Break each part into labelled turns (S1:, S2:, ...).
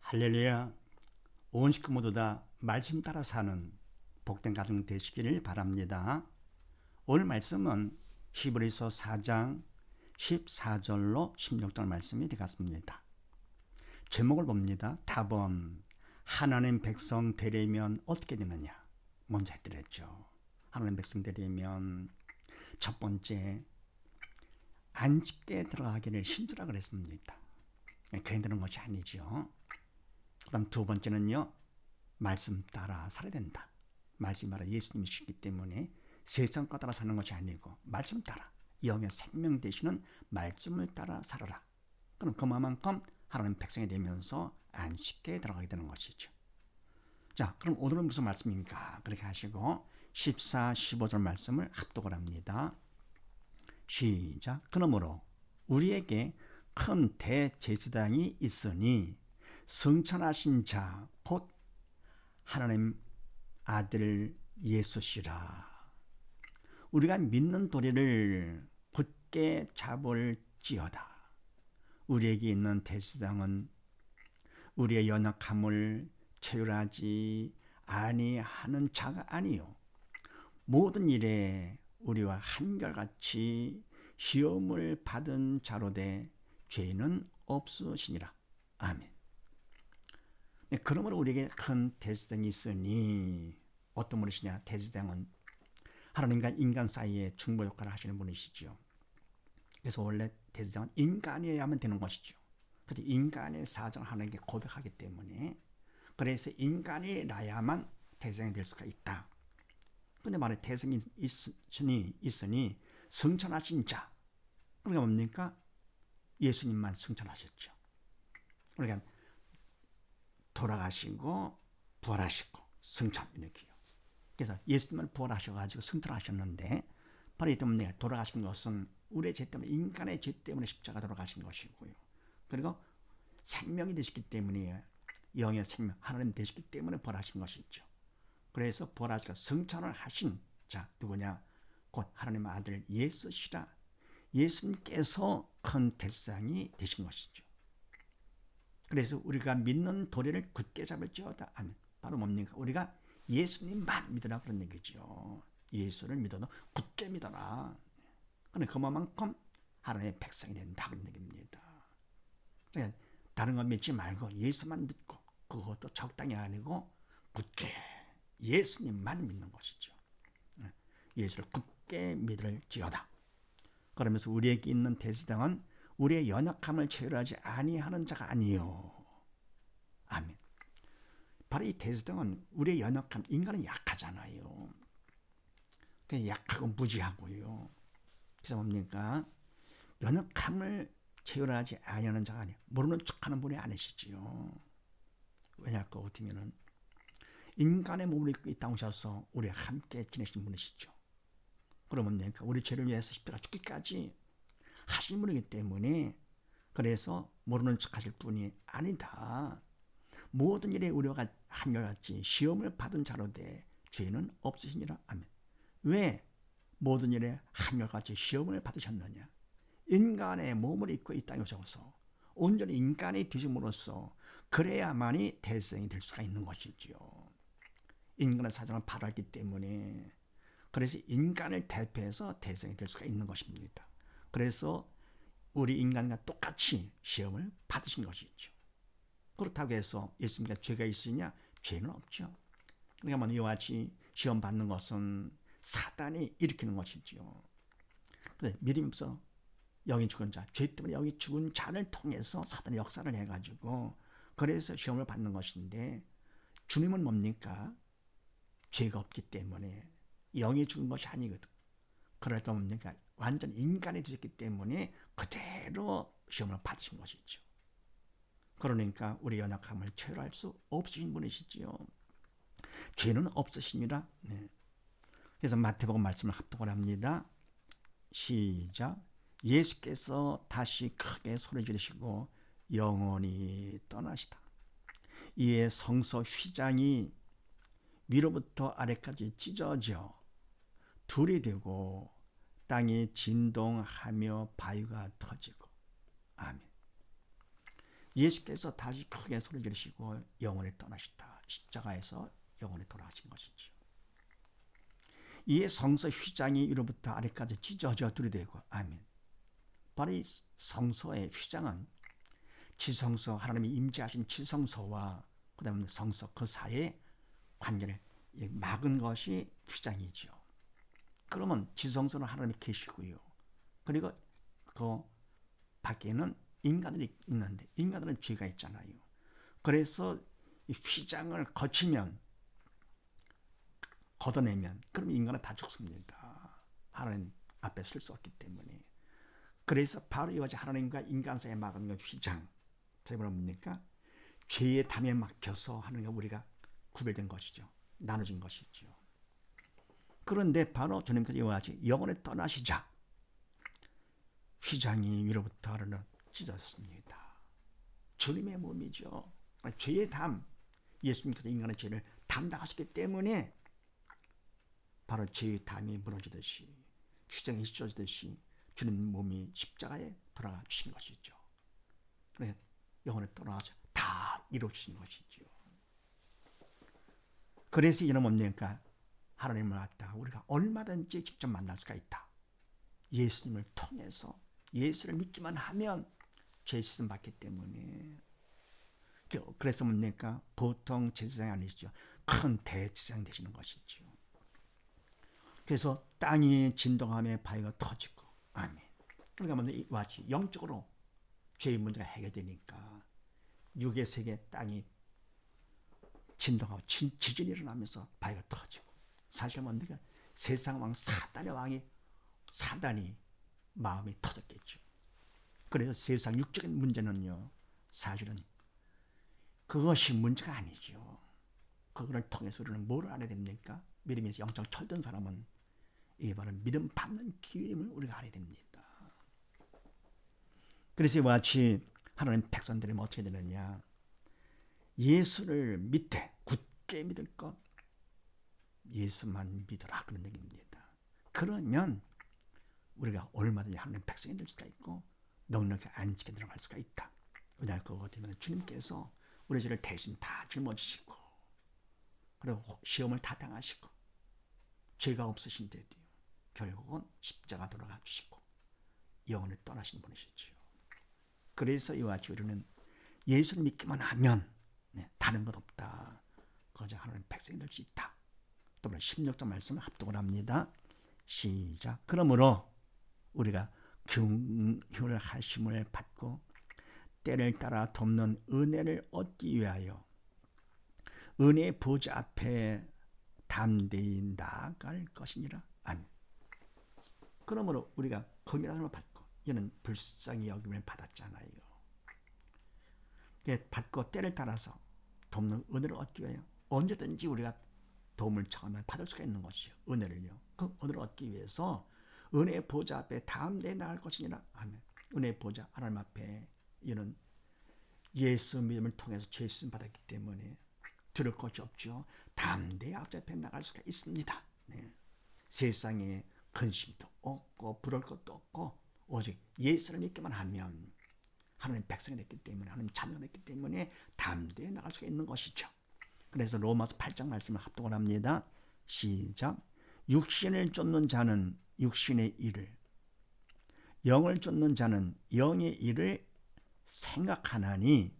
S1: 할렐루야. 온 식구 모두 다 말씀 따라 사는 복된 가정 되시기를 바랍니다. 오늘 말씀은 히브리서 4장 14절로 16절 말씀이 되겠습니다. 제목을 봅니다. 답은 하나님 백성 되려면 어떻게 되느냐. 먼저 해드렸죠. 하나님 백성 되려면 첫 번째 안식에 들어가기를 힘쓰라 그랬습니다. 괜히 되는 것이 아니죠. 그 다음 두 번째는요, 말씀 따라 살아야 된다. 말씀 따라 예수님이시기 때문에 세상 것 따라 사는 것이 아니고 말씀 따라 영의 생명 되시는 말씀을 따라 살아라. 그럼 그만큼 하나님 백성이 되면서 안식에 들어가게 되는 것이죠. 자, 그럼 오늘은 무슨 말씀인가? 그렇게 하시고 14, 15절 말씀을 합독을 합니다. 시작. 그러므로 우리에게 큰 대제사장이 있으니 성천하신 자 곧 하나님 아들 예수시라. 우리가 믿는 도리를 굳게 잡을지어다. 우리에게 있는 대제사장은 우리의 연약함을 체휼하지 아니하는 자가 아니요 모든 일에 우리와 한결같이 시험을 받은 자로되 죄는 없으시니라. 아멘. 네, 그러므로 우리에게 큰 대제사장이 있으니 어떤 분이시냐? 대제사장은 하나님과 인간 사이에 중보 역할을 하시는 분이시죠. 그래서 원래 대제사장은 인간이어야만 되는 것이죠. 그래서 인간의 사정을 하나님께 고백하기 때문에 그래서 인간이라야만 대제사장이 될 수가 있다. 그런데 만약 대제사장이 있으니 성천하신 자, 그러니까 뭡니까? 예수님만 성천하셨죠. 그러니까 돌아가시고 부활하시고 성천 이렇게요. 그래서 예수님을 부활하셔가지고 성천하셨는데 바로 이 때문에 돌아가신 것은 우리의 죄 때문에 인간의 죄 때문에 십자가 돌아가신 것이고요. 그리고 생명이 되셨기 때문에 영의 생명 하나님 되셨기 때문에 부활하신 것이죠. 그래서 부활하시고 성천을 하신 자 누구냐? 곧 하나님의 아들 예수시라. 예수님께서 큰 대제사장이 되신 것이죠. 그래서 우리가 믿는 도리를 굳게 잡을지어다. 아멘. 바로 뭡니까? 우리가 예수님만 믿으라 그런 얘기죠. 예수를 믿어도 굳게 믿어라. 그런데 그만큼 하나님의 백성이 된다 그런 얘기입니다. 그러니까 다른 거 믿지 말고 예수만 믿고 그것도 적당히 아니고 굳게 예수님만 믿는 것이죠. 예수를 굳게 믿을지어다. 그러면서 우리에게 있는 대제사장은 우리의 연약함을 체휼하지 아니하는 자가 아니요. 아멘. 바로 이 대제사장은 우리의 연약함, 인간은 약하잖아요. 그냥 약하고 무지하고요. 그래서 뭡니까? 연약함을 체휼하지 아니하는 자가 아니에요. 모르는 척하는 분이 아니시지요. 왜냐고 같으면은 인간의 몸을 입고 이 땅 오셔서 우리와 함께 지내신 분이시죠. 그러면 뭡니까? 우리 죄를 위해서 십자가 죽기까지 하신 분이기 때문에 그래서 모르는 척 하실 분이 아니다. 모든 일에 우리와 한결같이 시험을 받은 자로되 죄는 없으시니라. 아멘. 왜 모든 일에 한결같이 시험을 받으셨느냐? 인간의 몸을 입고 이 땅에 오셔서 온전히 인간이 되심으로써 그래야만이 대제사장이 될 수가 있는 것이지요. 인간의 사정을 받았기 때문에 그래서 인간을 대표해서 대제사장이 될 수가 있는 것입니다. 그래서 우리 인간과 똑같이 시험을 받으신 것이죠. 그렇다고 해서 예수님께 죄가 있으냐? 죄는 없죠. 그러니까 이와 같이 시험 받는 것은 사단이 일으키는 것이죠. 믿음이 없어 영이 죽은 자, 죄 때문에 영이 죽은 자를 통해서 사단의 역사를 해가지고 그래서 시험을 받는 것인데 주님은 뭡니까? 죄가 없기 때문에 영이 죽은 것이 아니거든. 그러다 뭡니까? 완전 인간이 되셨기 때문에 그대로 시험을 받으신 것이죠. 그러니까 우리 연약함을 체휼할 수 없으신 분이시지요. 죄는 없으시니라. 네. 그래서 마태복음 말씀을 합독을 합니다. 시작. 예수께서 다시 크게 소리 지르시고 영원히 떠나시다. 이에 성소 휘장이 위로부터 아래까지 찢어져 둘이 되고 땅이 진동하며 바위가 터지고. 아멘. 예수께서 다시 크게 소리 지르시고 영원히 떠나시다. 십자가에서 영원히 돌아가신 것이죠. 이에 성서 휘장이 위로부터 아래까지 찢어져 들이대고 아멘. 바로 이 성서의 휘장은 지성소, 하나님이 임재하신 지성소와 그 다음에 성서 그 사이에 관계를 막은 것이 휘장이죠. 그러면 지성소는 하나님이 계시고요. 그리고 그 밖에는 인간들이 있는데 인간들은 죄가 있잖아요. 그래서 이 휘장을 거치면 걷어내면 그럼 인간은 다 죽습니다. 하나님 앞에 설 수 없기 때문에. 그래서 바로 이와 같이 하나님과 인간 사이에 막은 건 휘장. 그게 뭡니까? 죄의 담에 막혀서 하나님과 우리가 구별된 것이죠. 나눠진 것이죠. 그런데 바로 주님께서 이와 같이 영원히 떠나시자 휘장이 위로부터 아래로 찢어졌습니다. 주님의 몸이죠. 죄의 담, 예수님께서 인간의 죄를 담당하셨기 때문에 바로 죄의 담이 무너지듯이 휘장이 찢어지듯이 주님 몸이 십자가에 돌아가 주신 것이죠. 그래서 영원히 떠나서 다 이루어진 것이죠. 그래서 이는 뭡니까? 하나님을 갖다가 우리가 얼마든지 직접 만날 수가 있다. 예수님을 통해서 예수를 믿기만 하면 죄 씻음 받기 때문에. 그래서 뭡니까? 보통 제사장이 아니시죠. 큰 대제사장 되시는 것이죠. 그래서 땅이 진동하며 바위가 터지고 아멘. 그러니까 이와 같이 영적으로 죄의 문제가 해결되니까 육의 세계 땅이 진동하고 지진이 일어나면서 바위가 터지고 사실 뭡니까? 세상 왕 사단이 마음이 터졌겠죠. 그래서 세상 육적인 문제는요 사실은 그것이 문제가 아니죠. 그거를 통해서 우리는 뭘 알아야 됩니까? 믿음에서 영적 철든 사람은 이게 바로 믿음 받는 기회임을 우리가 알아야 됩니다. 그래서 이와 같이 하나님 백성들이 어떻게 되느냐? 예수를 믿되 굳게 믿을 것, 예수만 믿으라 그런 얘기입니다. 그러면 우리가 얼마든지 하나님 백성이 될 수가 있고 넉넉히 안식에 들어갈 수가 있다. 왜냐하면 그것 때문에 주님께서 우리 죄를 대신 다 짊어지시고 그리고 시험을 다 당하시고 죄가 없으신데도요 결국은 십자가 돌아가 주시고 영원히 떠나신 분이시죠. 그래서 이와 같이 우리는 예수를 믿기만 하면 다른 것 없다. 그저 하나님 백성이 될 수 있다. 또 16절 말씀을 합독을 합니다. 시작. 그러므로 우리가 긍휼을 하심을 받고 때를 따라 돕는 은혜를 얻기 위하여 은혜의 보좌 앞에 담대히 나아갈 것이니라. 아멘. 그러므로 우리가 긍휼함을 받고 이는 불쌍히 여김을 받았잖아요. 받고 때를 따라서 돕는 은혜를 얻기 위하여 언제든지 우리가 도움을 청하면 받을 수가 있는 것이요. 은혜를요. 그 은혜를 얻기 위해서 은혜의 보좌 앞에 담대히 나갈 것이니라. 아멘. 은혜의 보좌 하나님 앞에 이는 예수 믿음을 통해서 죄 씻음 받았기 때문에 두려울 것이 없죠. 담대히 앞에 나갈 수가 있습니다. 네. 세상에 근심도 없고 부러울 것도 없고 오직 예수를 믿기만 하면 하나님 백성이 됐기 때문에 하나님 자녀가 됐기 때문에 담대히 나갈 수가 있는 것이죠. 그래서 로마서 8장 말씀을 합독을 합니다. 시작. 육신을 쫓는 자는 육신의 일을 영을 쫓는 자는 영의 일을 생각하나니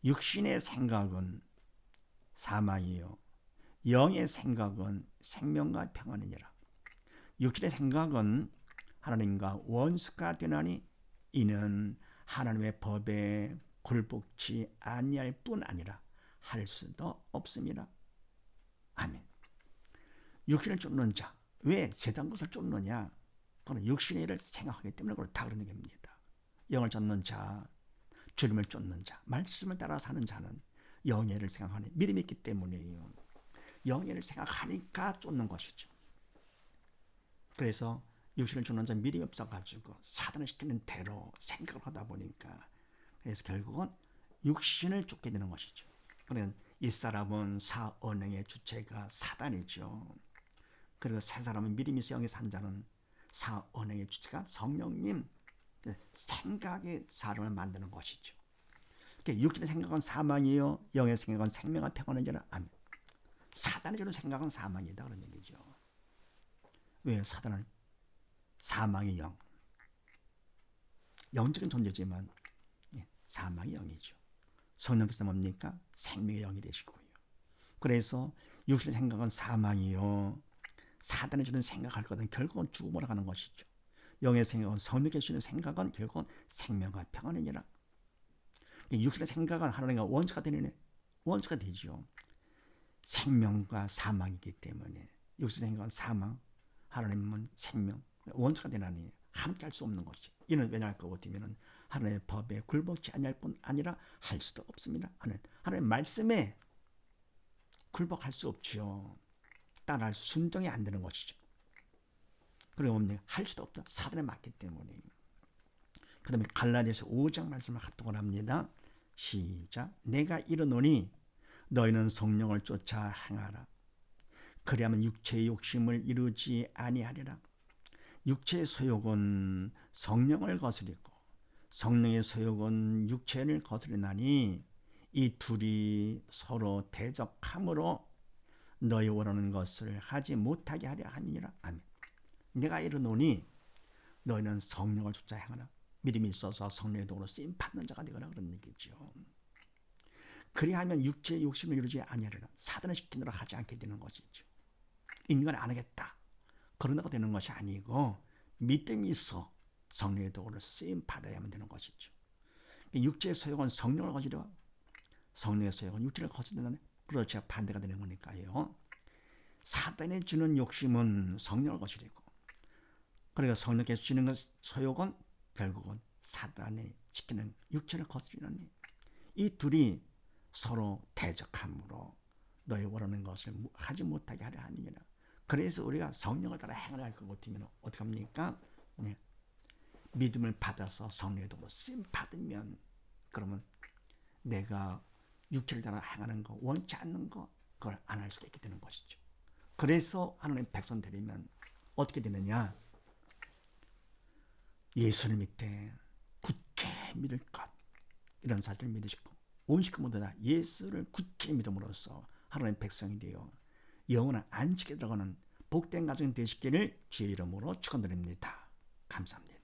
S1: 육신의 생각은 사망이요 영의 생각은 생명과 평안이니라. 육신의 생각은 하나님과 원수가 되나니 이는 하나님의 법에 굴복치 아니할 뿐 아니라 할 수도 없습니다. 아멘. 육신을 쫓는 자, 왜 세상 것을 쫓느냐? 그건 육신의 일을 생각하기 때문에 그렇다 그런 얘기입니다. 영을 쫓는 자, 주님을 쫓는 자, 말씀을 따라 사는 자는 영의 일을 생각하는 믿음이 있기 때문이에요. 영의 일을 생각하니까 쫓는 것이죠. 그래서 육신을 쫓는 자 믿음이 없어가지고 사단을 시키는 대로 생각을 하다 보니까 그래서 결국은 육신을 쫓게 되는 것이죠. 그러니까 이 사람은 사언행의 주체가 사단이죠. 그리고 세 사람은 믿음이 있어 영에 산 자는 사언행의 주체가 성령님 생각이 사람을 만드는 것이죠. 육신의 생각은 사망이요 영의 생각은 생명과 평안이니라. 아멘. 사단이 주는 생각은 사망이다 그런 얘기죠. 왜? 사단은 사망의 영, 영적인 존재지만 사망의 영이죠. 성령께서 뭡니까? 생명의 영이 되시고요. 그래서 육신의 생각은 사망이요 사단이 주는 생각할 것은 결국은 죽음으로 가는 것이죠. 영의 생각은 성령께서 주시는 생각은 결국은 생명과 평안이니라. 육신의 생각은 하나님과 원수가 되는 원수가 되죠. 생명과 사망이기 때문에 육신의 생각은 사망, 하나님은 생명, 원수가 되나니 함께 할 수 없는 것이. 이는 왜냐할 것 같으면 하나님의 법에 굴복치 아니할 뿐 아니라 할 수도 없습니다. 하나님의 말씀에 굴복할 수 없지요. 따라할 순종이 안 되는 것이죠. 그리고 할 수도 없다. 사단에 맞기 때문에. 그 다음에 갈라디아서 5장 말씀을 합독을 합니다. 시작. 내가 이르노니 너희는 성령을 쫓아 행하라. 그리하면 육체의 욕심을 이루지 아니하리라. 육체의 소욕은 성령을 거스리고 성령의 소욕은 육체를 거스리나니 이 둘이 서로 대적함으로 너희 원하는 것을 하지 못하게 하려 함이니라. 아멘. 내가 이르노니 너희는 성령을 쫓아 행하라. 믿음이 있어서 성령의 도로 쓰임 받는 자가 되거라 그런 얘기죠. 그리하면 육체의 욕심을 이루지 아니하리라. 사단을 시키느라 하지 않게 되는 것이죠. 인간은 안 하겠다 그러다가 되는 것이 아니고 믿음이 있어 성령의 도를 쓰임 받아야만 되는 것이죠. 육체의 소욕은 성령을 거스려 성령의 소욕은 육체를 거스르는 그렇지 반대가 되는 거니까요. 사단이 주는 욕심은 성령을 거스리고 그러니까 성령께서 주는 소욕은 결국은 사단이 시키는 육체를 거스리는 이 둘이 서로 대적함으로 너희 원하는 것을 하지 못하게 하려 하느니라. 그래서 우리가 성령을 따라 행을 할 것 같으면 어떻게 합니까? 네. 믿음을 받아서 성령의 도로 쓰임 받으면 그러면 내가 육체를 따라 행하는 거 원치 않는 거 그걸 안 할 수가 있게 되는 것이죠. 그래서 하나님 백성 되려면 어떻게 되느냐? 예수를 믿되 굳게 믿을 것 이런 사실을 믿으시고 온 식구 모두 다 예수를 굳게 믿음으로써 하나님 백성이 되어 영원한 안식에 들어가는 복된 가정이 되시기를 주의 이름으로 축원드립니다. 감사합니다.